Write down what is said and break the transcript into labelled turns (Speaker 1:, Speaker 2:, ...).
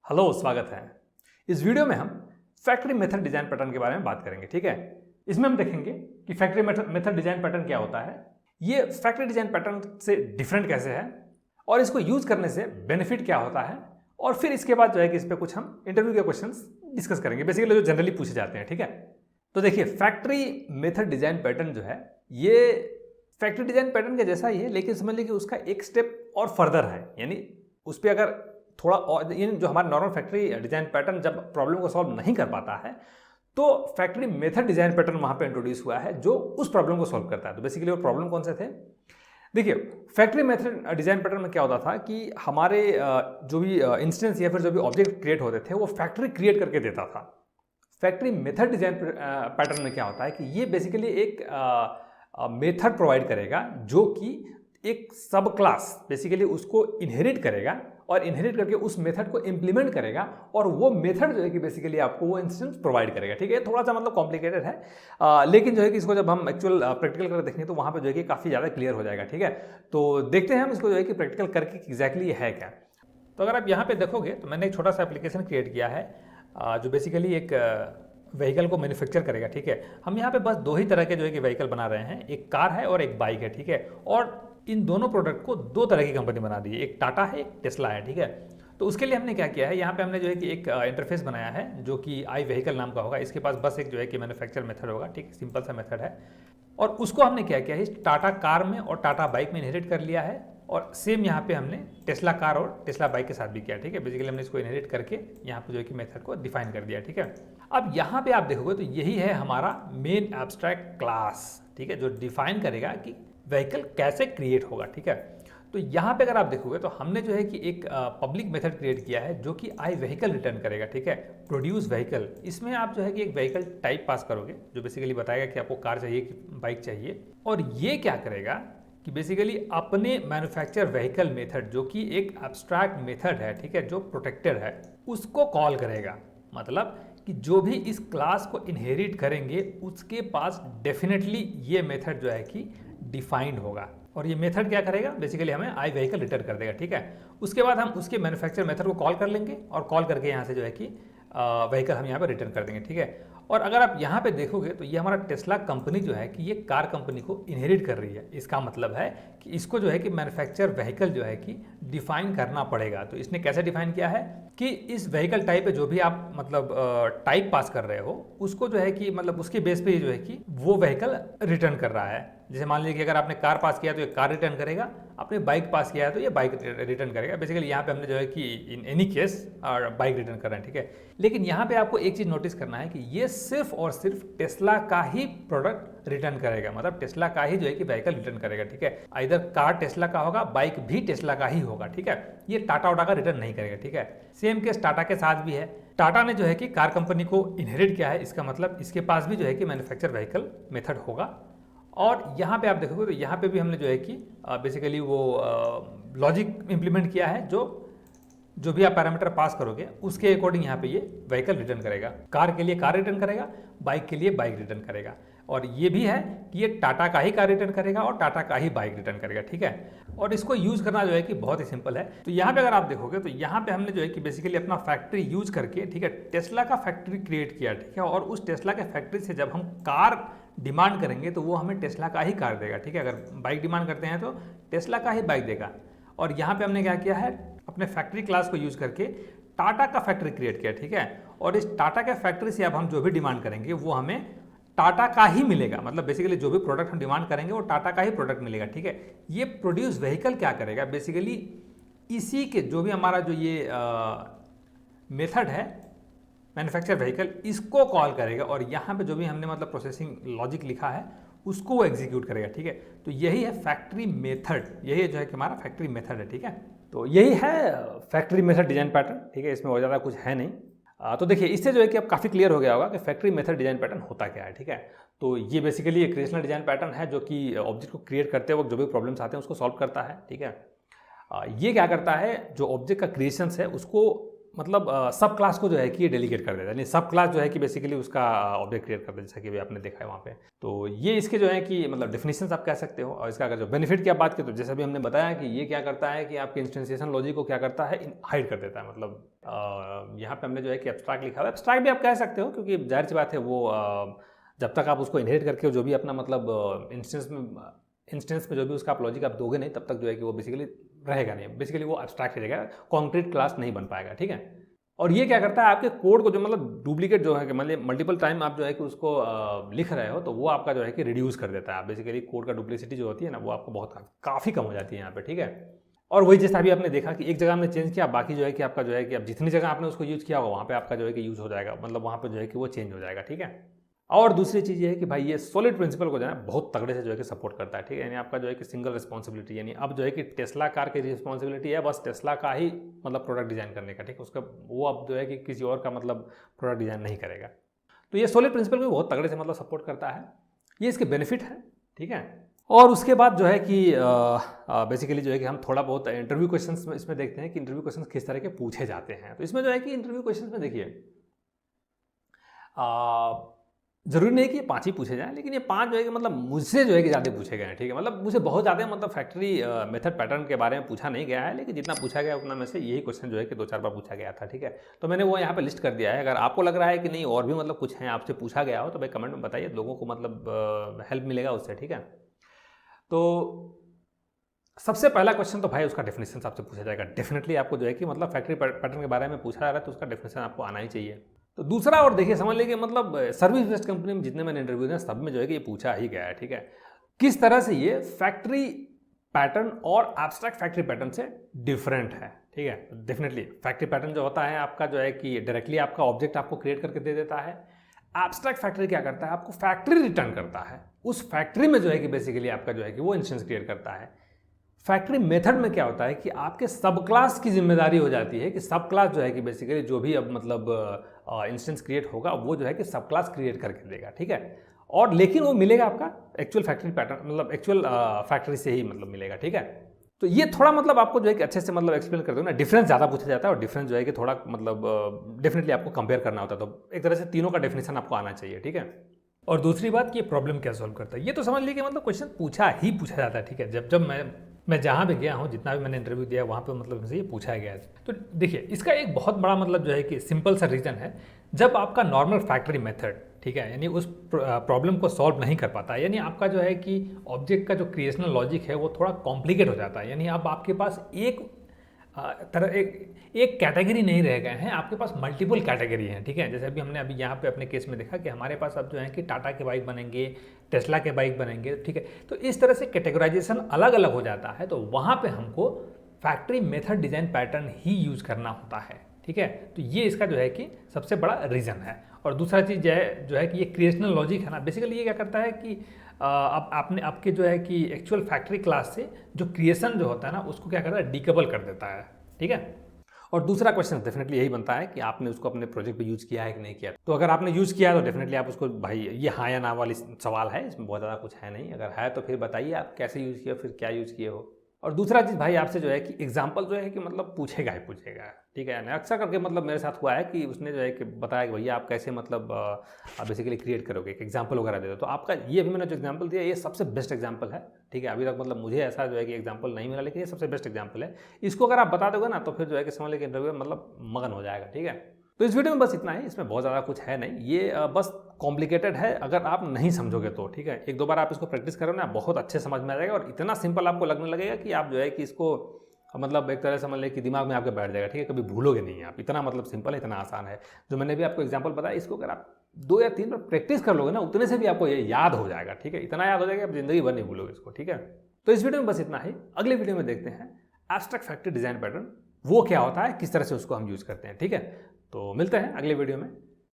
Speaker 1: Hello, स्वागत है। इस वीडियो में हम फैक्ट्री मेथड डिजाइन पैटर्न के बारे में बात करेंगे। ठीक है, इसमें हम देखेंगे कि फैक्ट्री मेथड डिजाइन पैटर्न क्या होता है, ये फैक्ट्री डिजाइन पैटर्न से डिफरेंट कैसे है और इसको यूज करने से बेनिफिट क्या होता है, और फिर इसके बाद जो है कि इस पर कुछ हम इंटरव्यू के क्वेश्चंस डिस्कस करेंगे, बेसिकली जो जनरली पूछे जाते हैं। ठीक है, तो देखिए फैक्ट्री मेथड डिजाइन पैटर्न जो है ये फैक्ट्री डिजाइन पैटर्न के जैसा ही है, लेकिन समझ लीजिए कि उसका एक स्टेप और फर्दर है। यानी उस पर अगर थोड़ा और जो हमारा नॉर्मल फैक्ट्री डिजाइन पैटर्न जब प्रॉब्लम को सॉल्व नहीं कर पाता है तो फैक्ट्री मेथड डिजाइन पैटर्न वहां पे इंट्रोड्यूस हुआ है जो उस प्रॉब्लम को सॉल्व करता है। तो बेसिकली वो प्रॉब्लम कौन से थे, देखिए फैक्ट्री मेथड डिजाइन पैटर्न में क्या होता था कि हमारे जो भी इंस्टेंस या फिर जो भी ऑब्जेक्ट क्रिएट होते थे वो फैक्ट्री क्रिएट करके देता था। फैक्ट्री मेथड डिजाइन पैटर्न में क्या होता है कि ये बेसिकली एक मेथड प्रोवाइड करेगा जो कि एक सब क्लास बेसिकली उसको इनहेरिट करेगा और इनहेरिट करके उस मेथड को इंप्लीमेंट करेगा और वो मेथड जो है कि बेसिकली आपको वो इंस्टेंस प्रोवाइड करेगा। ठीक है, थोड़ा सा मतलब कॉम्प्लिकेटेड है, लेकिन जो है कि इसको जब हम एक्चुअल प्रैक्टिकल करके देखेंगे तो वहाँ पे जो है कि काफ़ी ज़्यादा क्लियर हो जाएगा। ठीक है, तो देखते हैं हम इसको जो है कि प्रैक्टिकल करके एग्जैक्टली है क्या। तो अगर आप यहाँ पे देखोगे तो मैंने एक छोटा सा एप्लीकेशन क्रिएट किया है जो बेसिकली एक व्हीकल को मैन्युफैक्चर करेगा। ठीक है, हम यहाँ पे बस दो ही तरह के जो है कि व्हीकल बना रहे हैं, एक कार है और एक बाइक है। ठीक है, और इन दोनों प्रोडक्ट को दो तरह की कंपनी बना दी है, एक टाटा है एक टेस्ला है। ठीक है, तो उसके लिए हमने क्या किया है, यहाँ पे हमने जो है कि एक इंटरफेस बनाया है जो कि आई व्हीकल नाम का होगा। इसके पास बस एक जो है कि मैन्युफैक्चर मेथड होगा। ठीक, सिंपल सा मेथड है, और उसको हमने क्या किया है टाटा कार में और टाटा बाइक में इनहेरिट कर लिया है, और सेम यहाँ पे हमने टेस्ला कार और टेस्ला बाइक के साथ भी किया। ठीक है, बेसिकली हमने इसको इनहेरिट करके यहाँ पे जो है कि मेथड को डिफाइन कर दिया। ठीक है, अब यहाँ पे आप देखोगे तो यही है हमारा मेन एब्स्ट्रैक्ट क्लास। ठीक है, जो डिफाइन करेगा कि व्हीकल कैसे क्रिएट होगा। ठीक है, तो यहाँ पे अगर आप देखोगे तो हमने जो है कि एक पब्लिक मेथड क्रिएट किया है जो कि आई व्हीकल रिटर्न करेगा। ठीक है, प्रोड्यूस व्हीकल, इसमें आप जो है कि एक व्हीकल टाइप पास करोगे जो बेसिकली बताएगा कि आपको कार चाहिए कि बाइक चाहिए, और ये क्या करेगा कि बेसिकली अपने मैन्युफैक्चर व्हीकल मेथड जो कि एक एब्स्ट्रैक्ट मेथड है, ठीक है, जो प्रोटेक्टेड है, उसको कॉल करेगा। मतलब कि जो भी इस क्लास को इनहेरिट करेंगे उसके पास डेफिनेटली ये मेथड जो है कि डिफाइंड होगा, और ये मेथड क्या करेगा, बेसिकली हमें आई व्हीकल रिटर्न कर देगा। ठीक है, उसके बाद हम उसके मैन्युफैक्चर मेथड को कॉल कर लेंगे और कॉल करके यहाँ से जो है कि व्हीकल हम यहाँ पे रिटर्न कर देंगे। ठीक है, और अगर आप यहाँ पे देखोगे तो ये हमारा टेस्ला कंपनी जो है कि ये कार कंपनी को इनहेरिट कर रही है। इसका मतलब है कि इसको जो है कि मैन्युफैक्चर व्हीकल जो है कि डिफाइन करना पड़ेगा। तो इसने कैसे डिफाइन किया है कि इस व्हीकल टाइप पे जो भी आप मतलब टाइप पास कर रहे हो उसको जो है कि मतलब उसके बेस पे जो है कि वो व्हीकल रिटर्न कर रहा है। जैसे मान लीजिए कि अगर आपने कार पास किया तो ये कार रिटर्न करेगा, आपने बाइक पास किया है तो ये बाइक रिटर्न करेगा। बेसिकली यहाँ पे हमने जो है कि in any case bike return कर रहे हैं। ठीक है, लेकिन यहाँ पे आपको एक चीज़ नोटिस करना है कि ये सिर्फ और सिर्फ टेस्ला का ही प्रोडक्ट रिटर्न करेगा, मतलब टेस्ला का ही जो है कि व्हीकल रिटर्न करेगा। ठीक है, इधर कार टेस्ला का होगा, बाइक भी टेस्ला का ही होगा। ठीक है, ये टाटा वाटा का रिटर्न नहीं करेगा। ठीक है, सेम केस टाटा के साथ भी है। टाटा ने जो है कि कार कंपनी को इनहेरिट किया है, इसका मतलब इसके पास भी जो है कि मैन्युफैक्चर व्हीकल मेथड होगा। और यहाँ पे आप देखोगे तो यहाँ पे भी हमने जो है कि बेसिकली वो लॉजिक इंप्लीमेंट किया है, जो भी आप पैरामीटर पास करोगे उसके अकॉर्डिंग यहाँ पे ये व्हीकल रिटर्न करेगा। कार के लिए कार रिटर्न करेगा, बाइक के लिए बाइक रिटर्न करेगा, और ये भी है कि ये टाटा का ही कार रिटर्न करेगा और टाटा का ही बाइक रिटर्न करेगा। ठीक है, और इसको यूज करना जो है कि बहुत ही सिंपल है। तो यहाँ पे अगर आप देखोगे तो यहाँ पे हमने जो है कि बेसिकली अपना फैक्ट्री यूज करके, ठीक है, टेस्ला का फैक्ट्री क्रिएट किया। ठीक है, और उस टेस्ला के फैक्ट्री से जब हम कार डिमांड करेंगे तो वो हमें टेस्ला का ही कार देगा। ठीक है, अगर बाइक डिमांड करते हैं तो टेस्ला का ही बाइक देगा। और यहाँ पे हमने क्या किया है, अपने फैक्ट्री क्लास को यूज करके टाटा का फैक्ट्री क्रिएट किया। ठीक है, और इस टाटा के फैक्ट्री से अब हम जो भी डिमांड करेंगे वो हमें टाटा का ही मिलेगा। मतलब बेसिकली जो भी प्रोडक्ट हम डिमांड करेंगे वो टाटा का ही प्रोडक्ट मिलेगा। ठीक है, ये प्रोड्यूस व्हीकल क्या करेगा, बेसिकली इसी के जो भी हमारा जो ये मेथड है मैन्युफैक्चर व्हीकल, इसको कॉल करेगा, और यहाँ पे जो भी हमने मतलब प्रोसेसिंग लॉजिक लिखा है उसको वो एग्जीक्यूट करेगा। ठीक है, तो यही है फैक्ट्री मेथड, यही जो है कि हमारा फैक्ट्री मेथड है। ठीक है, तो यही है फैक्ट्री मेथड डिजाइन पैटर्न। ठीक है, इसमें और ज़्यादा कुछ है नहीं। तो देखिए इससे जो है कि अब काफ़ी क्लियर हो गया होगा कि फैक्ट्री मेथड डिजाइन पैटर्न होता क्या है। ठीक है, तो ये बेसिकली एक क्रिएशनल डिजाइन पैटर्न है जो कि ऑब्जेक्ट को क्रिएट करते वक्त जो भी प्रॉब्लम्स आते हैं उसको सॉल्व करता है। ठीक है, ये क्या करता है, जो ऑब्जेक्ट का क्रिएशंस है उसको मतलब सब क्लास को जो है कि ये डेलीगेट कर देता है, यानी सब क्लास जो है कि बेसिकली उसका ऑब्जेक्ट क्रिएट कर देता है, जैसा कि भी आपने देखा है वहाँ पे। तो ये इसके जो है कि मतलब डेफिनेशंस आप कह सकते हो। और इसका अगर जो बेनिफिट की आप बात करें तो जैसा भी हमने बताया कि ये क्या करता है कि आपके इंस्टेंशिएशन लॉजिक को क्या करता है, हाइड कर देता है। मतलब यहाँ पे हमने जो है कि एब्स्ट्रैक्ट लिखा हुआ है, एब्स्ट्रैक्ट भी आप कह सकते हो, क्योंकि जाहिर सी बात है वो जब तक आप उसको इनहेरिट करके जो भी अपना मतलब इंस्टेंस में जो भी उसका आप लॉजिक आप दोगे नहीं, तब तक जो है कि वो बेसिकली रहेगा नहीं, बेसिकली वो एब्स्ट्रैक्ट रहेगा, कॉन्क्रीट क्लास नहीं बन पाएगा, ठीक है। और ये क्या करता है, आपके कोड को जो मतलब डुप्लीकेट जो है कि मतलब मल्टीपल टाइम आप जो है कि उसको लिख रहे हो, तो वो आपका जो है कि रिड्यूस कर देता है। बेसिकली कोड का डुप्लिसिटी जो होती है ना, वो आपको बहुत काफ़ी कम हो जाती है यहाँ पे, ठीक है। और वही जैसा अभी आपने देखा कि एक जगह हमने चेंज किया, बाकी जो है कि आपका जो है कि अब जितनी जगह आपने उसको यूज़ किया होगा वहाँ पे आपका जो है कि यूज़ हो जाएगा, मतलब वहाँ पे जो है कि वो चेंज हो जाएगा, ठीक है। और दूसरी चीज़ ये है कि भाई ये सॉलिड प्रिंसिपल को जो है बहुत तगड़े से जो है कि सपोर्ट करता है, ठीक है। यानी आपका जो है कि सिंगल रिस्पॉन्सिबिलिटी, यानी अब जो है कि टेस्ला कार की रिस्पॉन्सिबिलिटी है बस टेस्ला का ही मतलब प्रोडक्ट डिज़ाइन करने का, ठीक है। उसका वो अब जो है कि किसी और का मतलब प्रोडक्ट डिज़ाइन नहीं करेगा। तो ये सॉलिड प्रिंसिपल को बहुत तगड़े से मतलब सपोर्ट करता है, ये इसके बेनिफिट है, ठीक है। और उसके बाद जो है कि बेसिकली जो है कि हम थोड़ा बहुत इंटरव्यू क्वेश्चंस में इसमें देखते हैं कि इंटरव्यू क्वेश्चन किस तरह के पूछे जाते हैं। तो इसमें जो है कि इंटरव्यू क्वेश्चन में देखिए जरूरी नहीं कि ये 5 ही पूछे जाएं, लेकिन ये 5 जो है कि मतलब मुझसे जो है कि ज़्यादा पूछे गए हैं, ठीक है। मतलब मुझे बहुत ज़्यादा मतलब फैक्ट्री मेथड पैटर्न के बारे में पूछा नहीं गया है, लेकिन जितना पूछा गया उतना में से यही क्वेश्चन जो है कि 2-4 बार पूछा गया था, ठीक है। तो मैंने वो यहाँ पे लिस्ट कर दिया है। अगर आपको लग रहा है कि नहीं और भी मतलब कुछ हैं आपसे पूछा गया हो, तो भाई कमेंट में बताइए, लोगों को मतलब हेल्प मिलेगा उससे, ठीक है। तो सबसे पहला क्वेश्चन तो भाई उसका डेफिनेशन आपसे पूछा जाएगा। डेफिनेटली आपको जो है कि मतलब फैक्ट्री पैटर्न के बारे में पूछा जा रहा है तो उसका डेफिनेशन आपको आना ही चाहिए। तो दूसरा, और देखिए समझ लीजिए मतलब सर्विस बेस्ड कंपनी में जितने मैंने इंटरव्यू दिए सब में जो है कि ये पूछा ही गया है, ठीक है। किस तरह से ये फैक्ट्री पैटर्न और एब्स्ट्रैक्ट फैक्ट्री पैटर्न से डिफरेंट है, ठीक है। डेफिनेटली फैक्ट्री पैटर्न जो होता है आपका जो है कि डायरेक्टली आपका ऑब्जेक्ट आपको क्रिएट करके दे देता है। एब्स्ट्रैक्ट फैक्ट्री क्या करता है, आपको फैक्ट्री रिटर्न करता है, उस फैक्ट्री में जो है कि बेसिकली आपका जो है कि वो इंस्टेंस क्रिएट करता है। फैक्ट्री मेथड में क्या होता है कि आपके सब क्लास की जिम्मेदारी हो जाती है कि सब क्लास जो है कि बेसिकली जो भी अब मतलब इंस्टेंस क्रिएट होगा वो जो है कि सब क्लास क्रिएट करके देगा, ठीक है। और लेकिन वो मिलेगा आपका एक्चुअल फैक्ट्री पैटर्न, मतलब एक्चुअल फैक्ट्री से ही मतलब मिलेगा, ठीक है। तो ये थोड़ा मतलब आपको जो है कि अच्छे से मतलब एक्सप्लेन कर दो ना, डिफरेंस ज़्यादा पूछा जाता है और डिफरेंस जो है कि थोड़ा मतलब डेफिनेटली आपको कंपेयर करना होता है। तो एक तरह से तीनों का डेफिनेशन आपको आना चाहिए, ठीक है। और दूसरी बात कि प्रॉब्लम क्या सॉल्व करता है, ये तो समझ लीजिए कि मतलब क्वेश्चन पूछा जाता है, ठीक है। जब मैं जहाँ भी गया हूँ, जितना भी मैंने इंटरव्यू दिया वहाँ पे मतलब मुझे ये पूछा गया है। तो देखिए इसका एक बहुत बड़ा मतलब जो है कि सिंपल सा रीज़न है, जब आपका नॉर्मल फैक्ट्री मेथड, ठीक है, यानी उस प्रॉब्लम को सॉल्व नहीं कर पाता, यानी आपका जो है कि ऑब्जेक्ट का जो क्रिएशनल लॉजिक है वो थोड़ा कॉम्प्लिकेट हो जाता है। यानी अब आपके पास एक कैटेगरी नहीं रह गए हैं, आपके पास मल्टीपल कैटेगरी हैं, ठीक है। जैसे अभी हमने यहाँ पे अपने केस में देखा कि हमारे पास अब जो है कि टाटा के बाइक बनेंगे, टेस्ला के बाइक बनेंगे, ठीक है। तो इस तरह से कैटेगराइजेशन अलग अलग हो जाता है, तो वहाँ पे हमको फैक्ट्री मेथड डिज़ाइन पैटर्न ही यूज़ करना होता है, ठीक है। तो ये इसका जो है कि सबसे बड़ा रीज़न है। और दूसरा चीज़ जो है कि ये क्रिएशनल लॉजिक है ना, बेसिकली ये क्या करता है कि अब आपने आपके जो है कि एक्चुअल फैक्ट्री क्लास से जो क्रिएशन जो होता है ना उसको क्या करता है, डिकेबल कर देता है, ठीक है। और दूसरा क्वेश्चन डेफिनेटली यही बनता है कि आपने उसको अपने प्रोजेक्ट पे यूज़ किया है कि नहीं किया। तो अगर आपने यूज़ किया है तो डेफिनेटली आप उसको, भाई ये हाँ या ना वाली सवाल है, इसमें बहुत ज़्यादा कुछ है नहीं। अगर है तो फिर बताइए आप कैसे यूज़ किया, फिर क्या यूज़ किए हो। और दूसरा चीज़ भाई आपसे जो है कि एग्जाम्पल जो है कि मतलब पूछेगा, ठीक है। अक्सर करके मतलब मेरे साथ हुआ है कि उसने जो है कि बताया कि भैया आप कैसे मतलब बेसिकली क्रिएट करोगे, एक एग्जाम्पल वगैरह दे दो। तो आपका ये अभी मैंने जो एग्जाम्पल दिया ये सबसे बेस्ट एग्जाम्पल है, ठीक है। अभी तक मतलब मुझे ऐसा जो है कि एग्जाम्पल नहीं मिला, लेकिन ये सबसे बेस्ट एग्जाम्पल है। इसको अगर आप बता दोगे ना तो फिर जो है कि समझ लें कि इंटरव्यू में मतलब मगन हो जाएगा, ठीक है। तो इस वीडियो में बस इतना ही, इसमें बहुत ज़्यादा कुछ है नहीं, ये बस कॉम्प्लिकेटेड है अगर आप नहीं समझोगे तो, ठीक है। 1-2 बार आप इसको प्रैक्टिस करो ना, बहुत अच्छे समझ में आ जाएगा और इतना सिंपल आपको लगने लगेगा कि आप जो है कि इसको मतलब एक तरह से समझ लें कि दिमाग में आपके बैठ जाएगा, ठीक है। कभी भूलोगे नहीं आप, इतना मतलब सिंपल है, इतना आसान है। जो मैंने भी आपको एग्जाम्पल बताया, इसको अगर आप 2 या 3 बार प्रैक्टिस कर लोगे ना, उतने से भी आपको ये याद हो जाएगा, ठीक है। इतना याद हो जाएगा आप जिंदगी भर नहीं भूलोगे इसको, ठीक है। तो इस वीडियो में बस इतना ही। अगले वीडियो में देखते हैं एब्स्ट्रैक्ट फैक्ट्री डिज़ाइन पैटर्न वो क्या होता है, किस तरह से उसको हम यूज़ करते हैं, ठीक है। तो मिलते हैं अगले वीडियो में।